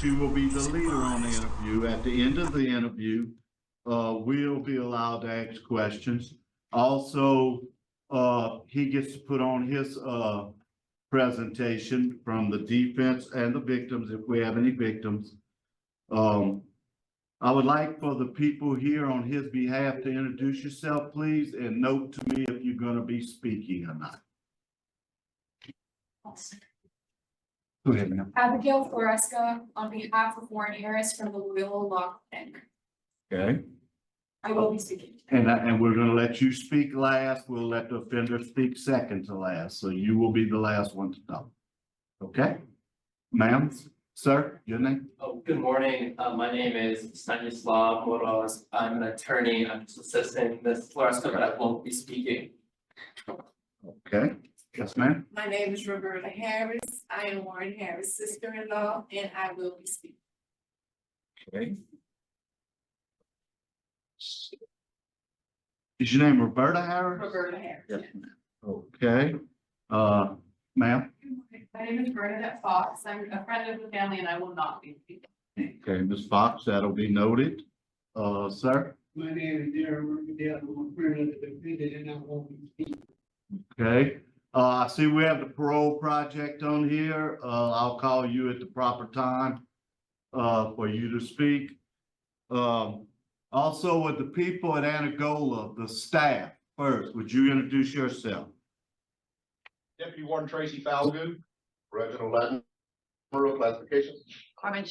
she will be the leader on the interview. At the end of the interview, we'll be allowed to ask questions. Also, he gets to put on his, presentation from the defense and the victims, if we have any victims. I would like for the people here on his behalf to introduce yourself, please, and note to me if you're gonna be speaking or not. Go ahead, ma'am. Abigail Floresca on behalf of Warren Harris from the Loyola Law Clinic. Okay, I will be speaking. and we're gonna let you speak last. We'll let the offender speak second to last, so you will be the last one to talk. Okay? Ma'am, sir, your name? Oh, good morning. My name is Stanislav Moroz. I'm an attorney. I'm just assisting Ms. Floresca, but I won't be speaking. Okay, yes, ma'am. My name is Roberta Harris. I am Warren Harris' sister-in-law, and I will be speaking. Okay. Is your name Roberta Harris? Roberta Harris. Yes, ma'am. Okay, ma'am, My name is Bernadette Fox. I'm a friend of the family and I will not be speaking. okay, Ms. Fox, that'll be noted. Sir, My name is Darren Mercadale, I'm a friend of the defendant, and I won't be speaking. okay, I see we have the parole project on here. I'll call you at the proper time, for you to speak. Also with the people at Anagola, the staff first, would you introduce yourself? Deputy Warden Tracy Falgood, Reginald Latin, Rural Classifications. Carmen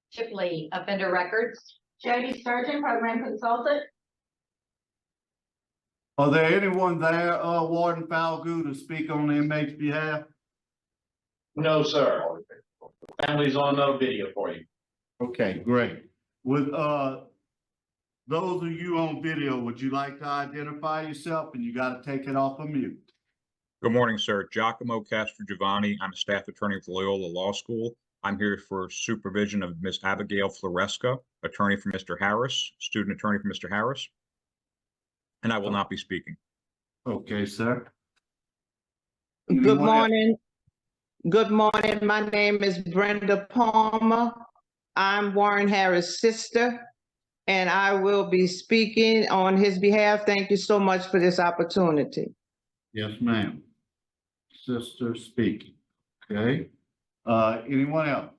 Shipley, Offender Records. Jody Sturgeon, program consultant. Are there anyone there, Warden Falgood, to speak on the inmate's behalf? No, sir. Family's on another video for you. Okay, great. With, those of you on video, would you like to identify yourself? And you gotta take it off of mute. Good morning, sir. Giacomo Castro Giovanni. I'm a staff attorney with Loyola Law School. I'm here for supervision of Ms. Abigail Floresca, attorney for Mr. Harris, student attorney for Mr. Harris. And I will not be speaking. Okay, sir. Good Anyone else? morning. Good morning. My name is Brenda Palmer. I'm Warren Harris' sister, and I will be speaking on his behalf. Thank you so much for this opportunity. Yes, ma'am. Sister speaking, okay? Anyone else?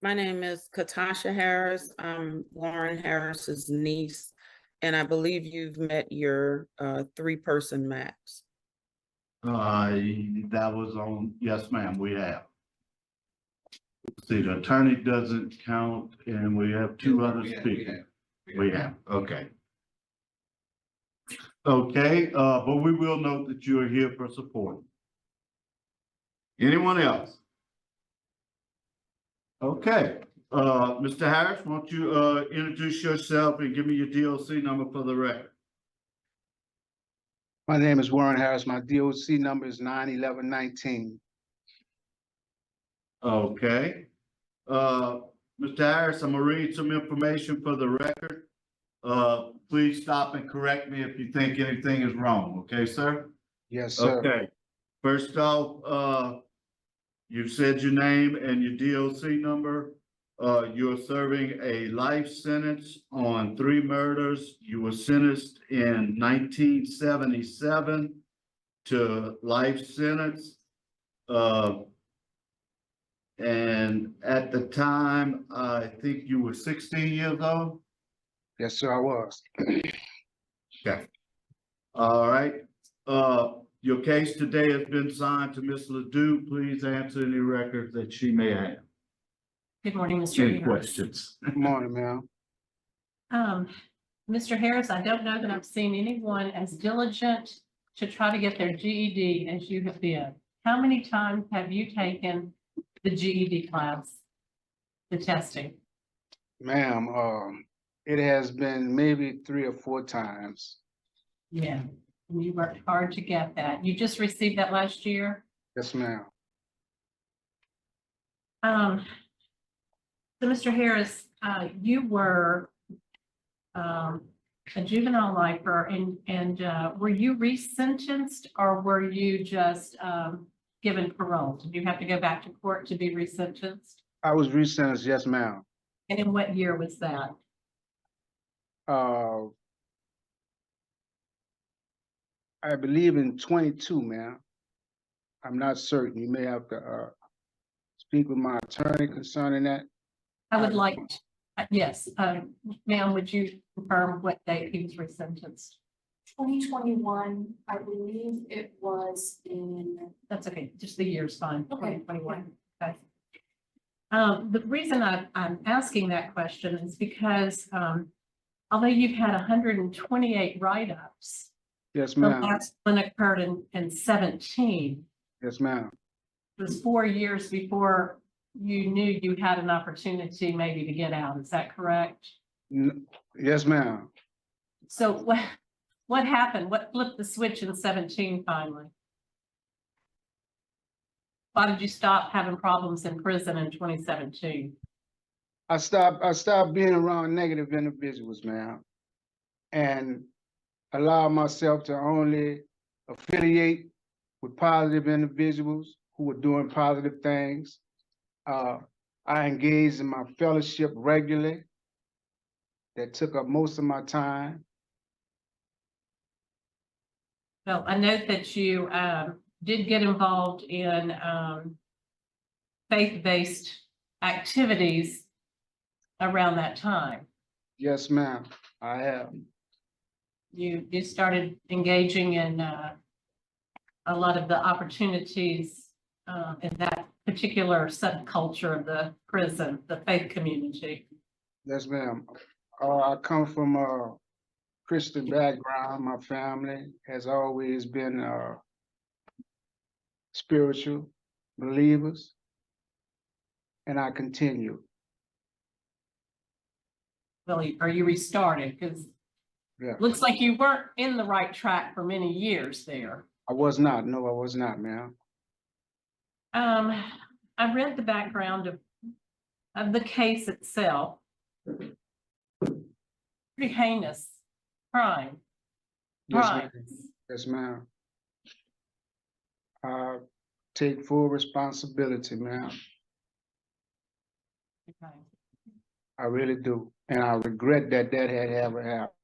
My name is Katasha Harris. I'm Warren Harris's niece, and I believe you've met your three-person max. That was on, yes, ma'am, we have. See, the attorney doesn't count, and we have two other speakers. We have, okay. Okay, but we will note that you are here for support. Anyone else? Okay, Mr. Harris, won't you, introduce yourself and give me your DLC number for the record? My name is Warren Harris. My DOC number is 91119. Okay. Mr. Harris, I'm gonna read some information for the record. Please stop and correct me if you think anything is wrong, okay, sir? Yes, sir. Okay. First off, you've said your name and your DOC number. You're serving a life sentence on 3 murders. You were sentenced in 1977 to life sentence. And at the time, I think you were 16 years old. Yes, sir, I was. Okay. All right. Your case today has been signed to Ms. Ledoux. Please answer any records that she may have. Good morning, Mr. Any Harris. questions? Good morning, ma'am. Mr. Harris, I don't know that I've seen anyone as diligent to try to get their GED as you have been. How many times have you taken the GED class, the testing? Ma'am, it has been maybe 3 or 4 times. Yeah, and you worked hard to get that. You just received that last year? Yes, ma'am. So Mr. Harris, you were a juvenile lifer and were you resentenced or were you just given parole? Did you have to go back to court to be resentenced? I was resentenced, yes, ma'am. And in what year was that? I believe in 22, ma'am. I'm not certain. You may have to, speak with my attorney concerning that. I would like, yes, ma'am, would you confirm what date he was resentenced? 2021, I believe it was in, That's okay, just the year's fine, Okay, 2021, okay. The reason I'm asking that question is because, although you've had 128 write-ups, Yes, the ma'am. last one occurred in 17. Yes, ma'am. It was 4 years before you knew you had an opportunity maybe to get out, is that correct? Yes, ma'am. So what happened? What flipped the switch in 17 finally? Why did you stop having problems in prison in 2017? I stopped being around negative individuals, ma'am. And allow myself to only affiliate with positive individuals who were doing positive things. I engaged in my fellowship regularly. That took up most of my time. Well, I note that you did get involved in faith-based activities around that time. Yes, ma'am, I have. You started engaging in a lot of the opportunities in that particular subculture of the prison, the faith community. Yes, ma'am. I come from a Christian background. My family has always been spiritual believers, and I continue. Well, are you restarted? Because Yeah, looks like you weren't in the right track for many years there. I was not. No, I was not, ma'am. I read the background of the case itself. Pretty heinous crime. Yes, ma'am. Crimes. Yes, ma'am. I take full responsibility, ma'am. Okay. I really do. And I regret that had ever happened.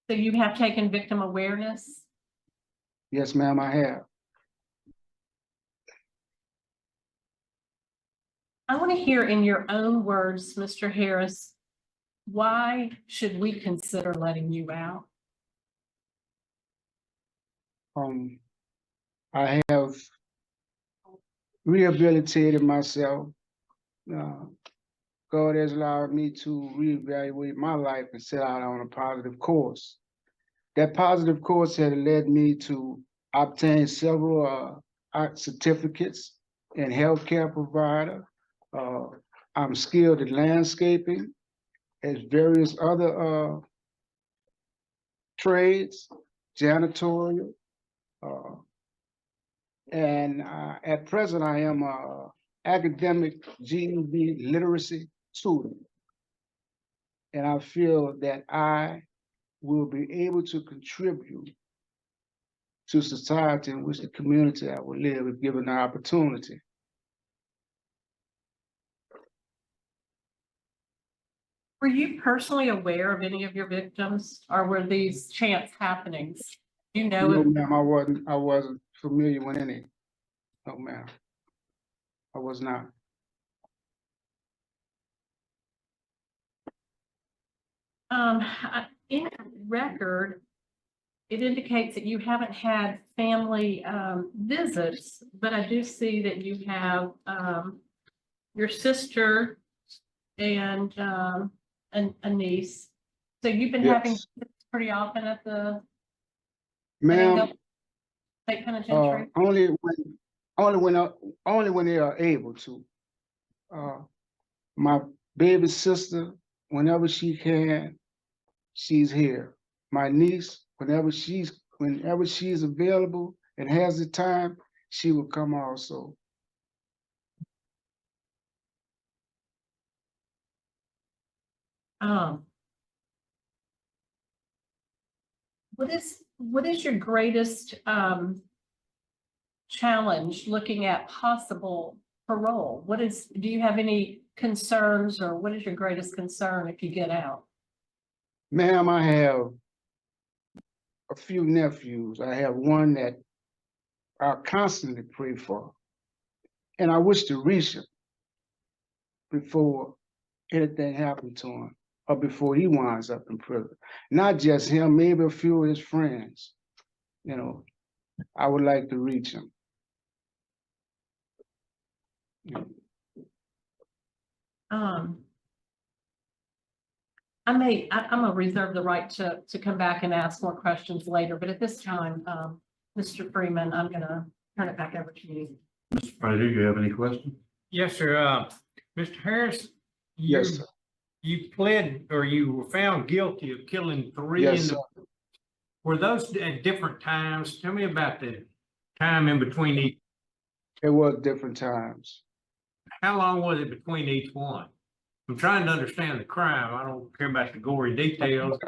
So you have taken victim awareness? Yes, ma'am, I have. I want to hear in your own words, Mr. Harris, why should we consider letting you out? I have rehabilitated myself. God has allowed me to reevaluate my life and set out on a positive course. That positive course had led me to obtain several certificates in healthcare provider. I'm skilled at landscaping, as various other trades, janitorial. And at present, I am a academic GED literacy student. And I feel that I will be able to contribute to society in which the community I will live if given the opportunity. Were you personally aware of any of your victims, or were these chance happenings? You know, No, ma'am, I wasn't familiar with any. No, ma'am. I was not. in the record, it indicates that you haven't had family visits, but I do see that you have your sister and a niece. So you've been having Yes. visits pretty often at the Ma'am, state penitentiary? only when they are able to. My baby sister, whenever she can, she's here. My niece, whenever she's available and has the time, she will come also. What is your greatest challenge looking at possible parole? Do you have any concerns, or what is your greatest concern if you get out? Ma'am, I have a few nephews. I have one that I constantly pray for. And I wish to reach him before anything happened to him or before he winds up in prison. Not just him, maybe a few of his friends. You know, I would like to reach him. I'm gonna reserve the right to come back and ask more questions later, but at this time, Mr. Freeman, I'm gonna turn it back over to you. Mr. Prater, you have any questions? Yes, sir. Mr. Harris, Yes, sir. you pled or you were found guilty of killing three. Yes, sir. Were those at different times? Tell me about the time in between each. It was different times. How long was it between each one? I'm trying to understand the crime. I don't care about the gory details.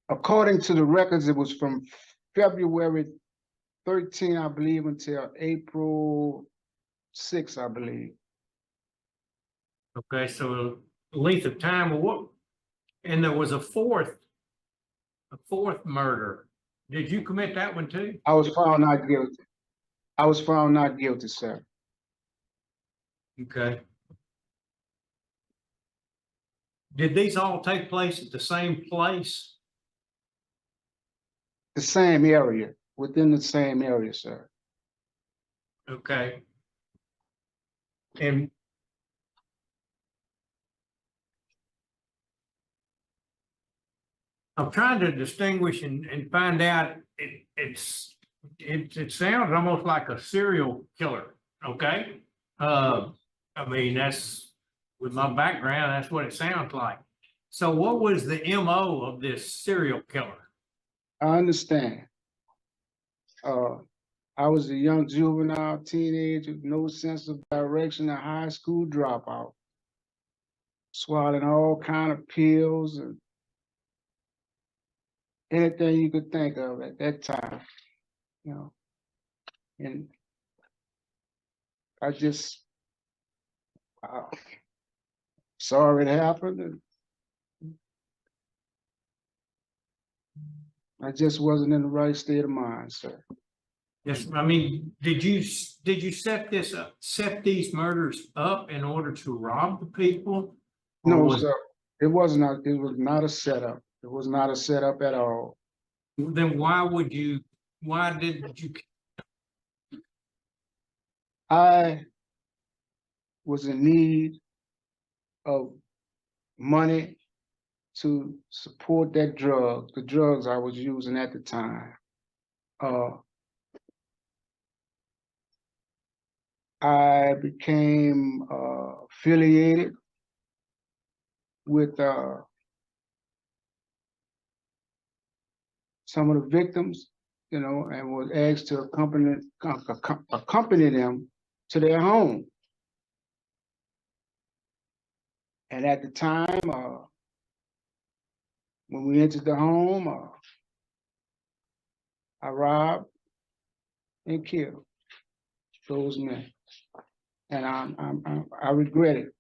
According to the records, it was from February 13, I believe, until April 6, I believe. Okay, so length of time, and there was a fourth murder. Did you commit that one too? I was found not guilty. I was found not guilty, sir. Okay. Did these all take place at the same place? The same area, within the same area, sir. Okay. And I'm trying to distinguish and find out, it sounds almost like a serial killer, okay? I mean, that's, with my background, that's what it sounds like. So what was the MO of this serial killer? I understand. I was a young juvenile, teenager, no sense of direction, a high school dropout. Swallowing all kind of pills and anything you could think of at that time, you know. And I just, sorry it happened, and I just wasn't in the right state of mind, sir. Yes, I mean, did you set these murders up in order to rob the people? Or No, was- sir, it was not a setup. It was not a setup at all. Then why did you? I was in need of money to support the drugs I was using at the time. I became affiliated with some of the victims, you know, and was asked to accompany them to their home. And at the time, when we entered the home, I robbed and killed those men. And I regret it.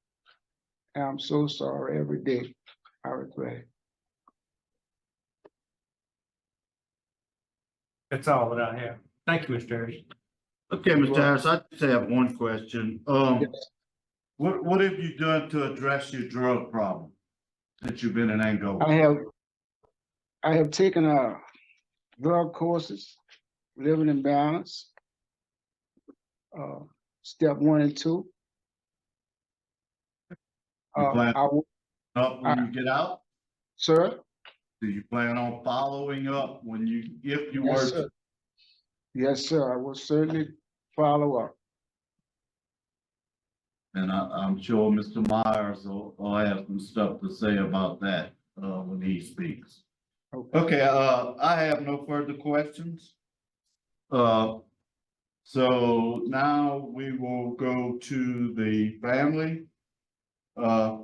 And I'm so sorry every day. I regret it. That's all that I have. Thank you, Mr. Harris. Okay, Mr. Harris, I just have one question. What have you done to address your drug problem since you've been in Angola? I have taken drug courses, living in balance, step 1 and 2. You plan I will, up when you get out? sir? Do you plan on following up if you Yes, were sir. to? Yes, sir. I will certainly follow up. And I'm sure Mr. Myers will have some stuff to say about that, when he speaks. Okay, I have no further questions. So now we will go to the family.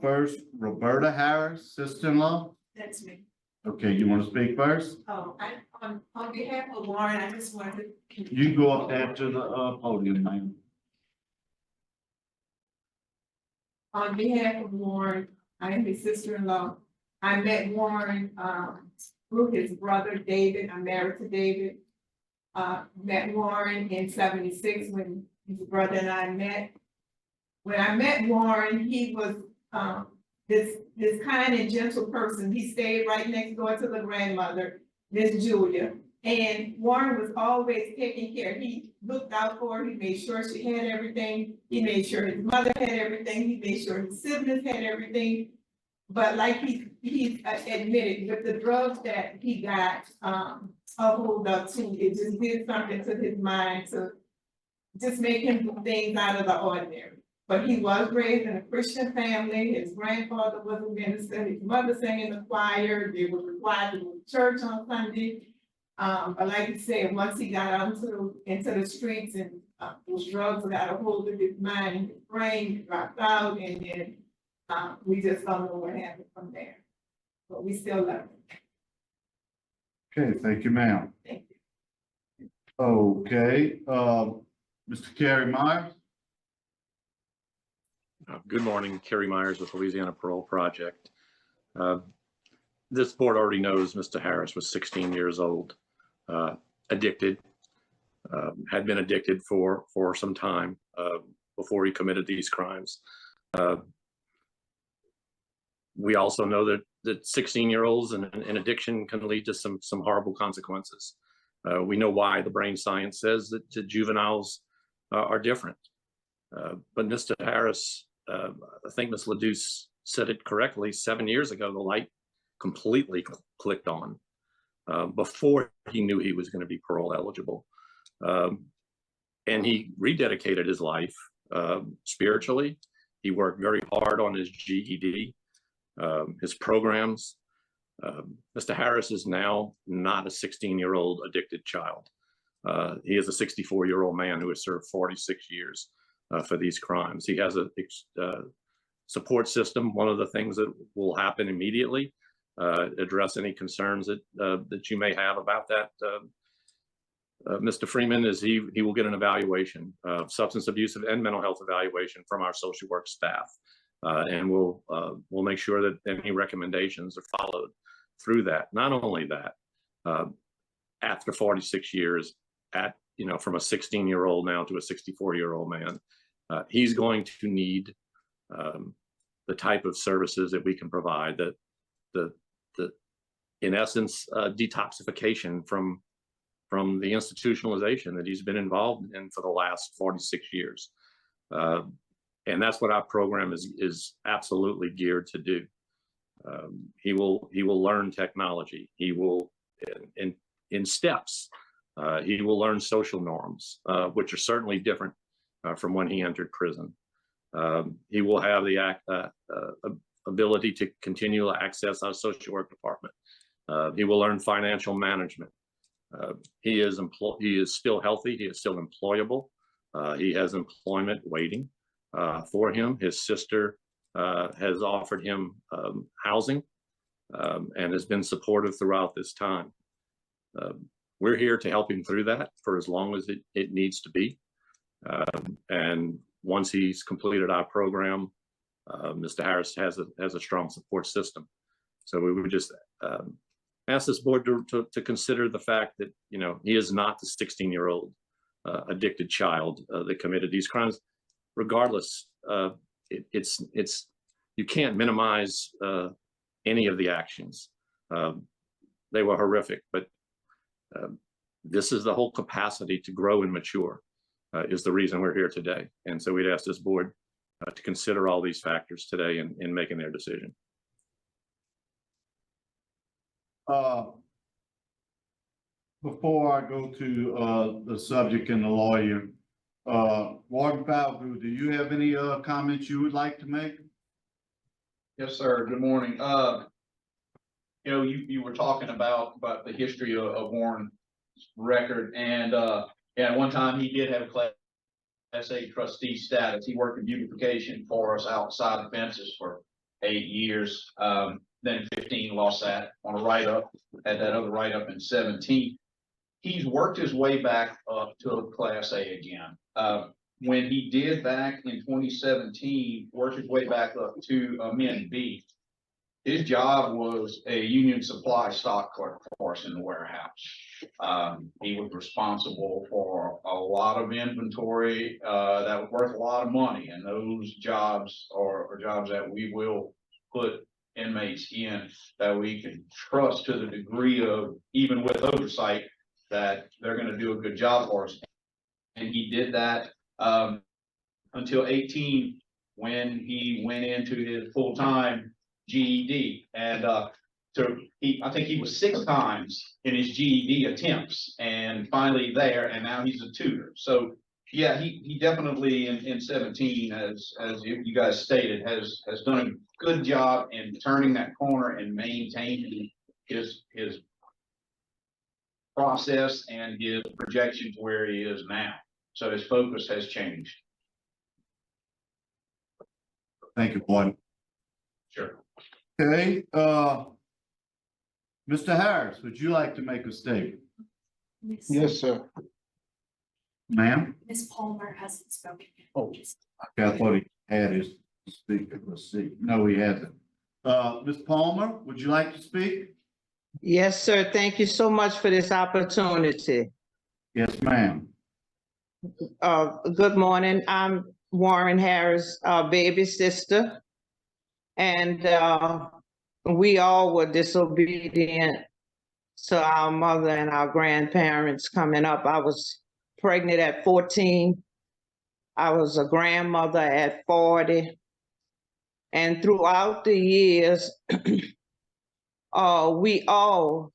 First, Roberta Harris, sister-in-law. That's me. Okay, you want to speak first? Oh, on behalf of Warren, I just wanted to. You go up there to the podium, ma'am. On behalf of Warren, I am his sister-in-law. I met Warren, through his brother David. I'm married to David. Met Warren in '76 when his brother and I met. When I met Warren, he was, this kind and gentle person. He stayed right next door to the grandmother, Miss Julia. And Warren was always taking care. He looked out for her. He made sure she had everything. He made sure his mother had everything. He made sure his siblings had everything. But like he admitted, with the drugs that he got, a hold of too, it just did something to his mind to just make him do things out of the ordinary. But he was raised in a Christian family. His grandfather was a minister. His mother sang in the choir. They were required to go to church on Sunday. But like you said, once he got out into the streets and those drugs got a hold of his mind and his brain, he dropped out, and then we just don't know what happened from there. But we still love him. Okay, thank you, ma'am. Thank you. Okay, Mr. Kerry Myers? Good morning, Kerry Myers with Louisiana Parole Project. This board already knows Mr. Harris was 16 years old, addicted, had been addicted for some time before he committed these crimes. We also know that 16-year-olds and addiction can lead to some horrible consequences. We know why the brain science says that juveniles are different. But Mr. Harris, I think Ms. Ledoux said it correctly, 7 years ago, the light completely clicked on before he knew he was going to be parole eligible. And he rededicated his life spiritually. He worked very hard on his GED, his programs. Mr. Harris is now not a 16-year-old addicted child. He is a 64-year-old man who has served 46 years for these crimes. He has a support system. One of the things that will happen immediately, address any concerns that you may have about that, Mr. Freeman, is he will get an evaluation, substance abuse and mental health evaluation from our social work staff. And we'll make sure that any recommendations are followed through that. Not only that, after 46 years, from a 16-year-old now to a 64-year-old man, he's going to need the type of services that we can provide, that the in essence detoxification from the institutionalization that he's been involved in for the last 46 years. And that's what our program is absolutely geared to do. He will learn technology. He will, in steps, he will learn social norms, which are certainly different from when he entered prison. He will have the ability to continue to access our social work department. He will learn financial management. He is still healthy. He is still employable. He has employment waiting for him. His sister has offered him housing and has been supportive throughout this time. We're here to help him through that for as long as it needs to be. And once he's completed our program, Mr. Harris has a strong support system. So we would just ask this board to consider the fact that, he is not the 16-year-old addicted child that committed these crimes. Regardless, you can't minimize any of the actions. They were horrific, but this is the whole capacity to grow and mature is the reason we're here today. And so we'd ask this board to consider all these factors today in making their decision. Before I go to the subject and the lawyer, Warden Falvey, do you have any comments you would like to make? Yes, sir. Good morning. You were talking about the history of Warren's record, and at one time he did have a Class A trustee status. He worked in beautification for us outside the fences for 8 years. Then 15 15, lost that on a write-up, had that other write-up in 17. He's worked his way back up to a Class A again. When he did back in 2017, worked his way back up to a Min B. His job was a Union Supply stock clerk for us in the warehouse. He was responsible for a lot of inventory that was worth a lot of money, and those jobs are jobs that we will put inmates in that we can trust to the degree of, even with oversight, that they're going to do a good job for us. And he did that until 18, when he went into his full-time GED. And I think he was 6 times in his GED attempts, and finally there, and now he's a tutor. So yeah, he definitely in 17, as you guys stated, has done a good job in turning that corner and maintaining his process and his projection to where he is now. So his focus has changed. Thank you, Boyd. Sure. Okay, Mr. Harris, would you like to make a statement? Yes, sir. Ma'am? Ms. Palmer hasn't spoken yet. Oh. Okay, I thought he had his speaker. Let's see. No, he hasn't. Ms. Palmer, would you like to speak? Yes, sir. Thank you so much for this opportunity. Yes, ma'am. Good morning. I'm Warren Harris, baby sister. And we all were disobedient to our mother and our grandparents coming up. I was pregnant at 14. I was a grandmother at 40. And throughout the years, we all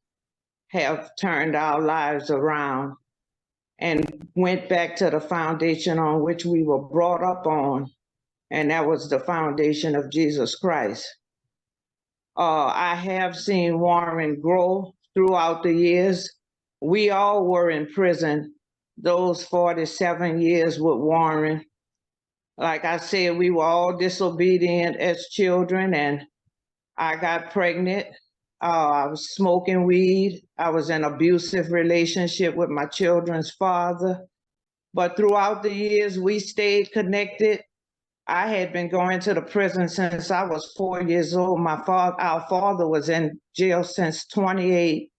have turned our lives around and went back to the foundation on which we were brought up on, and that was the foundation of Jesus Christ. I have seen Warren grow throughout the years. We all were in prison those 47 years with Warren. Like I said, we were all disobedient as children, and I got pregnant. I was smoking weed. I was in an abusive relationship with my children's father. But throughout the years, we stayed connected. I had been going to the prison since I was 4 years old. Our father was in jail since 28.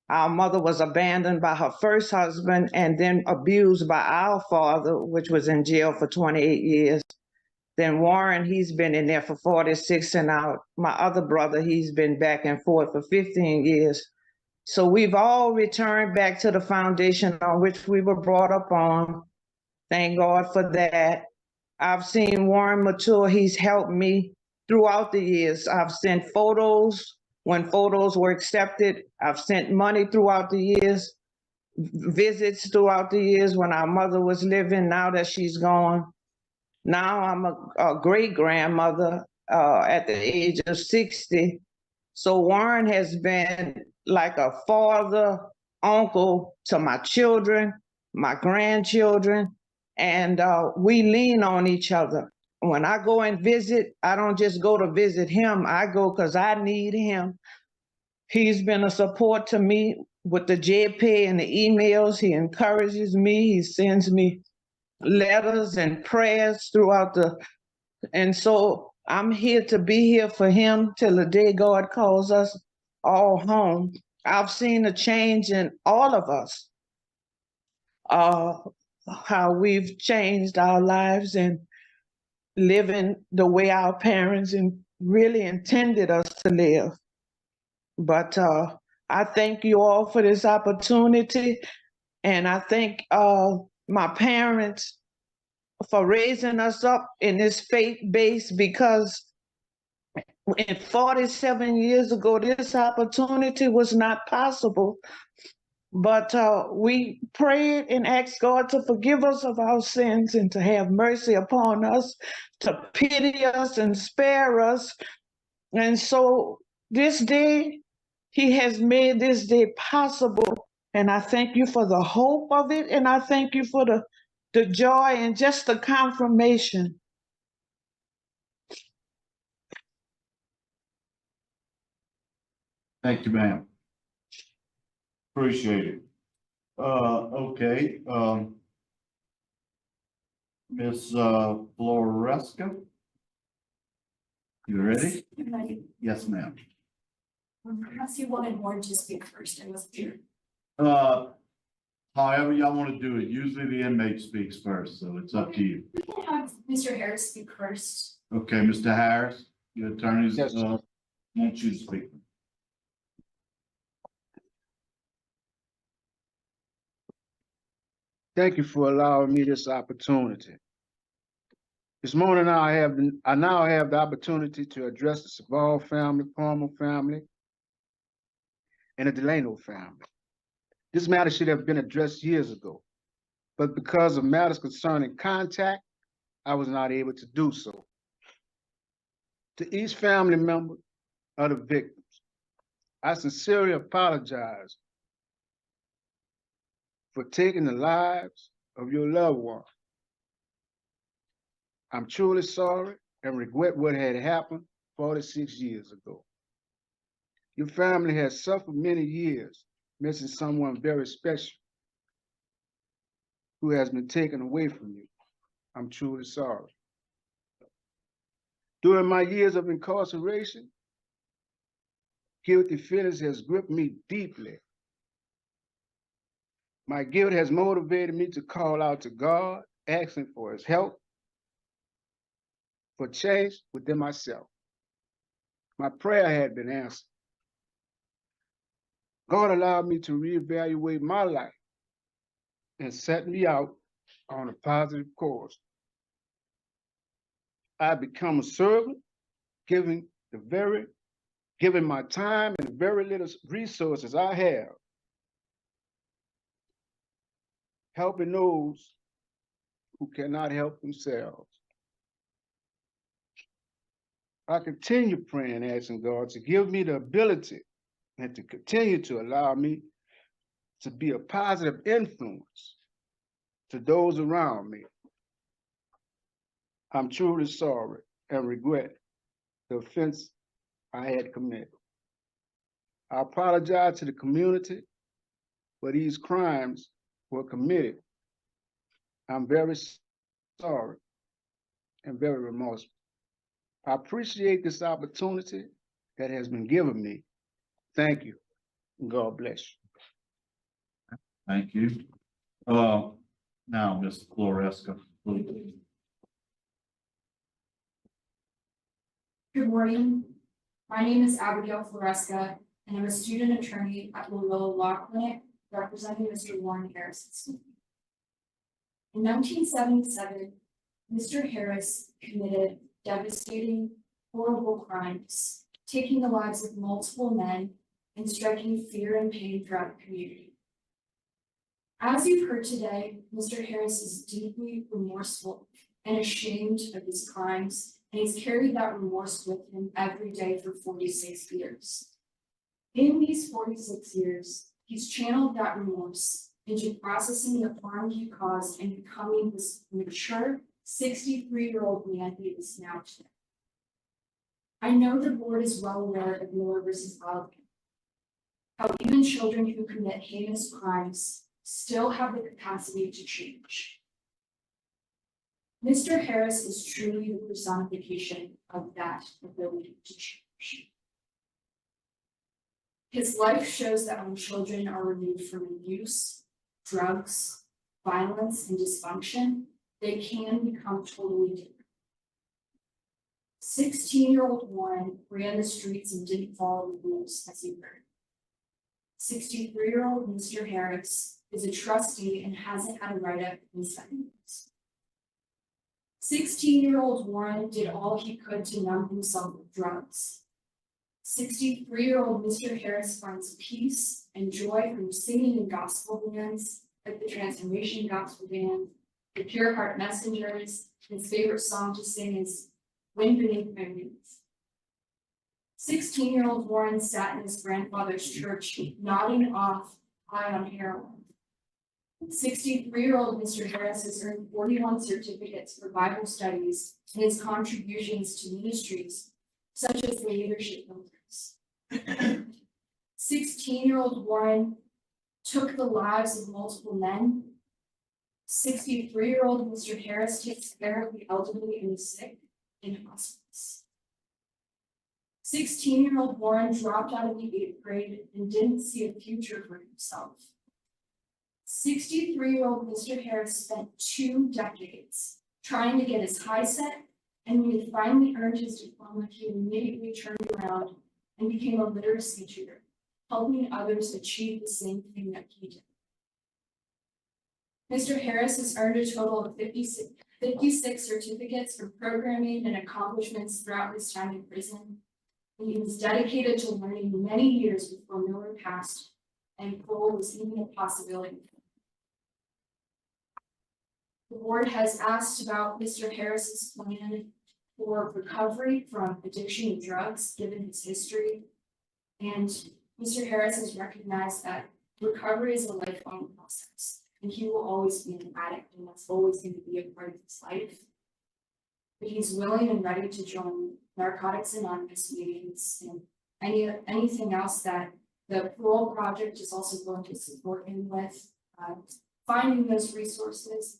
Our mother was abandoned by her first husband and then abused by our father, which was in jail for 28 years. Then Warren, he's been in there for 46, and my other brother, he's been back and forth for 15 years. So we've all returned back to the foundation on which we were brought up on. Thank God for that. I've seen Warren mature. He's helped me throughout the years. I've sent photos when photos were accepted. I've sent money throughout the years, visits throughout the years when our mother was living, now that she's gone. Now I'm a great-grandmother at the age of 60. So Warren has been like a father, uncle to my children, my grandchildren, and we lean on each other. When I go and visit, I don't just go to visit him. I go because I need him. He's been a support to me with the JPay and the emails. He encourages me. He sends me letters and prayers throughout and so I'm here to be here for him till the day God calls us all home. I've seen a change in all of us, how we've changed our lives and living the way our parents really intended us to live. But I thank you all for this opportunity, and I thank my parents for raising us up in this faith base, because 47 years ago, this opportunity was not possible. But we prayed and asked God to forgive us of our sins and to have mercy upon us, to pity us and spare us. And so this day, He has made this day possible. And I thank you for the hope of it. And I thank you for the joy and just the confirmation. Thank you, ma'am. Appreciate it. Okay, Ms. Floresca? You ready? Yes, ma'am. Perhaps you wanted Warren to speak first, I wasn't sure. However y'all want to do it. Usually the inmate speaks first, so it's up to you. We can have Mr. Harris speak first. Okay, Mr. Harris, your attorneys, Yes. want you to speak. Thank you for allowing me this opportunity. This morning, I now have the opportunity to address the Savall family, Palmer family, and the Delano family. This matter should have been addressed years ago, but because of matters concerning contact, I was not able to do so. To each family member of the victims, I sincerely apologize for taking the lives of your loved ones. I'm truly sorry and regret what had happened 46 years ago. Your family has suffered many years missing someone very special who has been taken away from you. I'm truly sorry. During my years of incarceration, guilty feelings has gripped me deeply. My guilt has motivated me to call out to God, asking for his help, for change within myself. My prayer had been answered. God allowed me to reevaluate my life and set me out on a positive course. I become a servant, giving my time and the very little resources I have, helping those who cannot help themselves. I continue praying, asking God to give me the ability and to continue to allow me to be a positive influence to those around me. I'm truly sorry and regret the offense I had committed. I apologize to the community for these crimes were committed. I'm very sorry and very remorseful. I appreciate this opportunity that has been given me. Thank you, and God bless you. Thank you. Now, Ms. Floresca, please. Good morning. My name is Abigail Floresca, and I'm a student attorney at Loyola Law Clinic, representing Mr. Warren Harris. In 1977, Mr. Harris committed devastating, horrible crimes, taking the lives of multiple men and striking fear and pain throughout the community. As you've heard today, Mr. Harris is deeply remorseful and ashamed of his crimes, and he's carried that remorse with him every day for 46 years. In these 46 years, he's channeled that remorse into processing the harm he caused and becoming this mature 63-year-old man he is now today. I know the board is well aware of Miller versus Baldwin, how even children who commit heinous crimes still have the capacity to change. Mr. Harris is truly the personification of that ability to change. His life shows that when children are removed from abuse, drugs, violence, and dysfunction, they can become totally different. 16-year-old Warren ran the streets and didn't follow the rules, as you heard. 63-year-old Mr. Harris is a trustee and hasn't had a write-up in 7 years. 16-year-old Warren did all he could to numb himself with drugs. 63-year-old Mr. Harris finds peace and joy from singing in gospel bands like the Transformation Gospel Band, the Pure Heart Messengers. His favorite song to sing is Wind Beneath My Wings. 16-year-old Warren sat in his grandfather's church, nodding off high on heroin. 63-year-old Mr. Harris has earned 41 certificates for Bible studies and his contributions to ministries, such as the Leadership Builders. 16-year-old Warren took the lives of multiple men. 63-year-old Mr. Harris takes care of the elderly and the sick in hospice. 16-year-old Warren dropped out of the 8th grade and didn't see a future for himself. 63-year-old Mr. Harris spent 2 decades trying to get his high set, and when he finally earned his diploma, he immediately turned around and became a literacy tutor, helping others achieve the same thing that he did. Mr. Harris has earned a total of 56 certificates for programming and accomplishments throughout his time in prison. And he was dedicated to learning many years before Miller passed and parole was even a possibility. The board has asked about Mr. Harris's plan for recovery from addiction to drugs, given his history. And Mr. Harris has recognized that recovery is a lifelong process, and he will always be an addict, and that's always going to be a part of his life. But he's willing and ready to join Narcotics Anonymous meetings and anything else that the Parole Project is also going to support him with, finding those resources.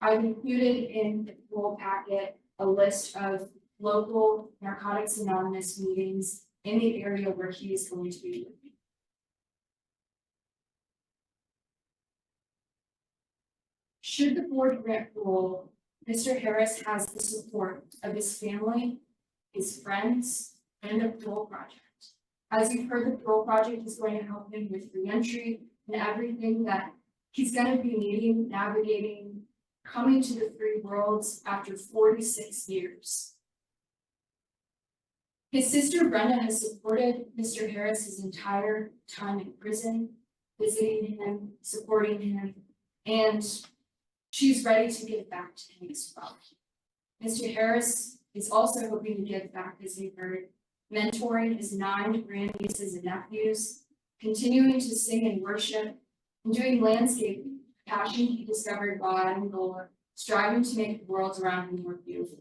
I've included in the parole packet a list of local Narcotics Anonymous meetings in the area where he is going to be living. Should the board grant parole, Mr. Harris has the support of his family, his friends, and the Parole Project. As you've heard, the Parole Project is going to help him with reentry and everything that he's going to be needing, navigating, coming to the free worlds after 46 years. His sister Brenda has supported Mr. Harris his entire time in prison, visiting him, supporting him, and she's ready to give back to him as well. Mr. Harris is also hoping to give back, as you heard, mentoring his 9 grandnieces and nephews, continuing to sing and worship, and doing landscaping, a passion he discovered while at Angola, striving to make the world around him more beautiful.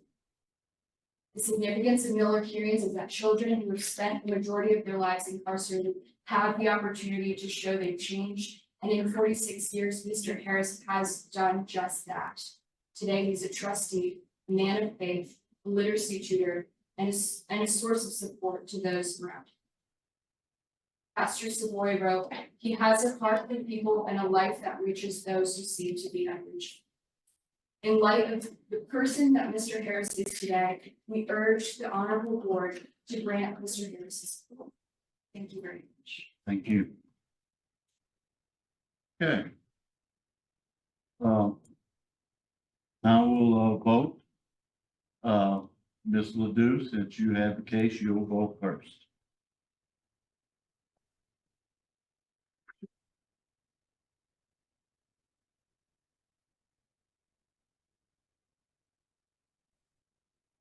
The significance of Miller hearings is that children who have spent the majority of their lives incarcerated have the opportunity to show they've changed. And in 46 years, Mr. Harris has done just that. Today, he's a trustee, a man of faith, a literacy tutor, and a source of support to those around him. Pastor Savoy wrote, he has a heart for people and a life that reaches those who seem to be unreached. In light of the person that Mr. Harris is today, we urge the honorable board to grant Mr. Harris's parole. Thank you very much. Thank you. Okay. Now we'll vote. Ms. Ledoux, since you have the case, you'll vote first.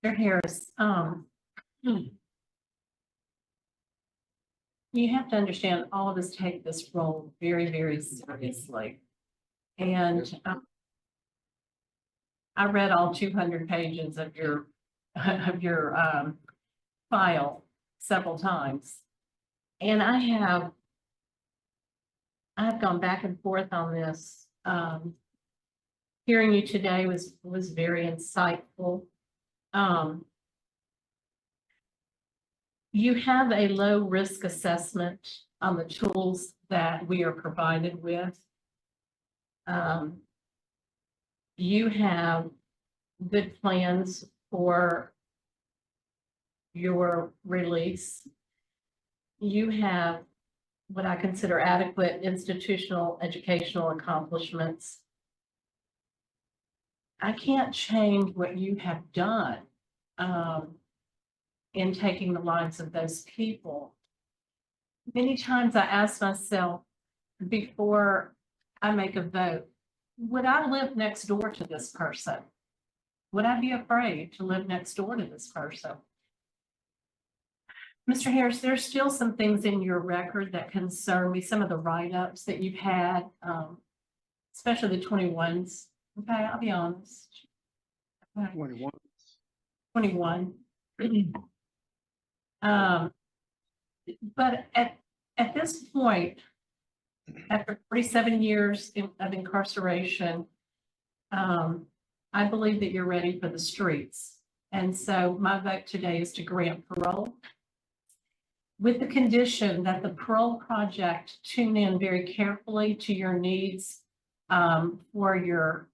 Mr. Harris, you have to understand, all of us take this role very, very seriously. And I read all 200 pages of your file several times. And I've gone back and forth on this. Hearing you today was very insightful. You have a low risk assessment on the tools that we are provided with. You have good plans for your release. You have what I consider adequate institutional educational accomplishments. I can't change what you have done in taking the lives of those people. Many times I ask myself before I make a vote, would I live next door to this person? Would I be afraid to live next door to this person? Mr. Harris, there's still some things in your record that concern me, some of the write-ups that you've had, especially the 21s. Okay, I'll be honest. Okay. 21. But At this point, after 47 years of incarceration, I believe that you're ready for the streets. And so my vote today is to grant parole, with the condition that the parole project tune in very carefully to your needs, for your,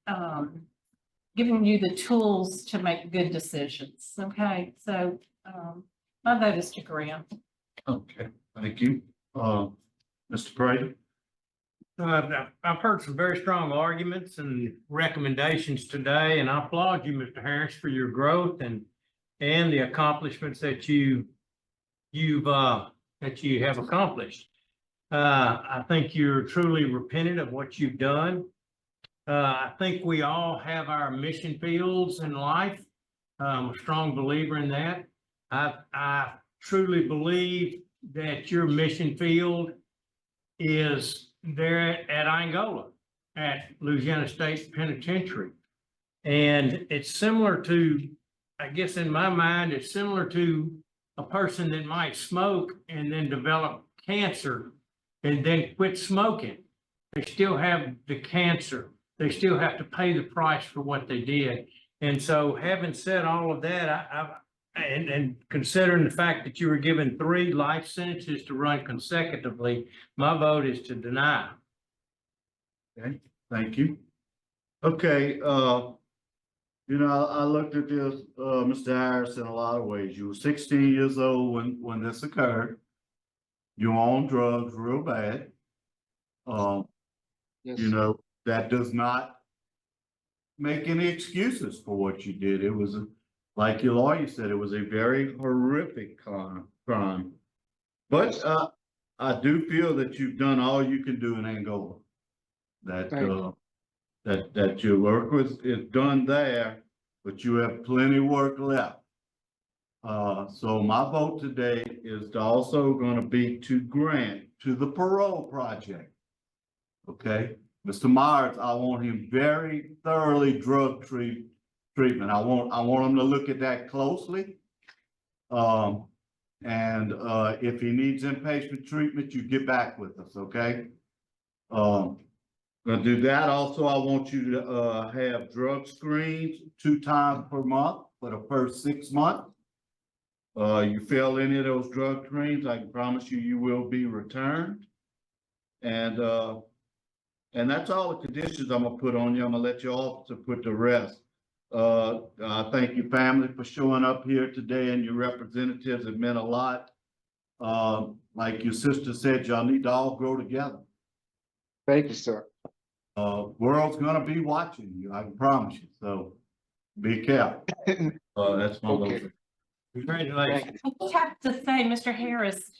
giving you the tools to make good decisions. Okay, so my vote is to grant. Okay, thank you. Mr. Prater? I've heard some very strong arguments and recommendations today, and I applaud you, Mr. Harris, for your growth and the accomplishments that you have accomplished. I think you're truly repentant of what you've done. I think we all have our mission fields in life. I'm a strong believer in that. I truly believe that your mission field is there at Angola, at Louisiana State Penitentiary. And it's similar to, I guess in my mind, it's similar to a person that might smoke and then develop cancer and then quit smoking. They still have the cancer. They still have to pay the price for what they did. And so having said all of that, and considering the fact that you were given 3 life sentences to run consecutively, my vote is to deny. Okay, thank you. Okay, I looked at this, Mr. Harris, in a lot of ways. You were 16 years old when this occurred. You were on drugs real bad. Yes, That does not make any excuses for what you did. It was, like your lawyer said, it was a very horrific crime. But I do feel that you've done all you can do in Angola. That Thank you. that your work is done there, but you have plenty of work left. So my vote today is also gonna be to grant to the parole project. Okay, Mr. Myers, I want him very thoroughly drug treatment. I want him to look at that closely. And if he needs inpatient treatment, you get back with us, okay? Gonna do that. Also, I want you to have drug screens 2 times per month for the first 6 months. You fail any of those drug screens, I can promise you, you will be returned. And that's all the conditions I'm gonna put on you. I'm gonna let you off to put the rest. I thank your family for showing up here today, and your representatives. It meant a lot. Like your sister said, y'all need to all grow together. thank you, sir. World's gonna be watching you, I can promise you, so be careful. That's my Okay. vote. Congratulations. Thank you. I just have to say, Mr. Harris,